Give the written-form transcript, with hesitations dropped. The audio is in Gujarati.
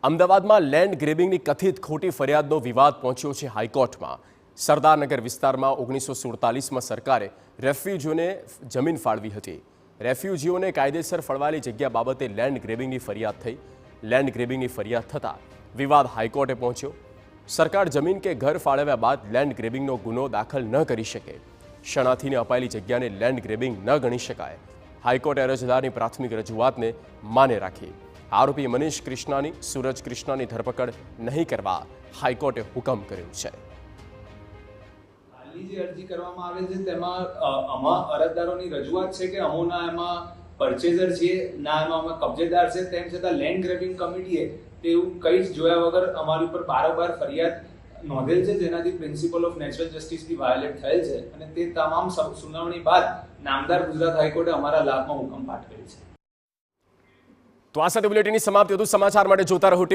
અમદાવાદમાં લેન્ડ ગ્રેબિંગની કથિત ખોટી ફરિયાદનો વિવાદ પહોંચ્યો છે હાઈકોર્ટમાં। સરદારનગર વિસ્તારમાં 1947માં સરકારે રેફ્યુજીઓને જમીન ફાળવી હતી। રેફ્યુજીઓને કાયદેસર ફળવાયેલી જગ્યા બાબતે લેન્ડ ગ્રેબિંગની ફરિયાદ થઈ। લેન્ડ ગ્રેબિંગની ફરિયાદ થતાં વિવાદ હાઈકોર્ટે પહોંચ્યો। સરકાર જમીન કે ઘર ફાળવ્યા બાદ લેન્ડ ગ્રેબિંગનો ગુનો દાખલ ન કરી શકે। શરણાર્થીને અપાયેલી જગ્યાને લેન્ડ ગ્રેબિંગ ન ગણી શકાય। હાઈકોર્ટે અરજદારની પ્રાથમિક રજૂઆતને માને રાખી। આરોપી મનીષ કૃષ્ણાની સૂરજ કૃષ્ણાની ધરપકડ નહીં કરવા હાઈકોર્ટે હુકમ કર્યો છે। હાલની જે અરજી કરવામાં આવે છે તેમાં અરજદારોની રજૂઆત છે કે અમોના એમાં પરચેઝર છે ના એમાં અમે કબજેદાર છે, તેમ છતાં લેન્ડ ગ્રેબિંગ કમિટીએ તેવું કંઈ જ જોયા વગર અમારી ઉપર બારોબાર ફરિયાદ નોંધેલ છે, જેનાથી principle of natural justice be violate થયેલ છે અને તે તમામ સુનાવણી બાદ નામદાર ગુજરાત હાઈકોર્ટે અમારા લાભમાં હુકમ પાઠવેલ છે। તો આ સાથે બુલેટિનની સમાપ્તિ હતું। સમાચાર માટે જોતા રહો ટીવી।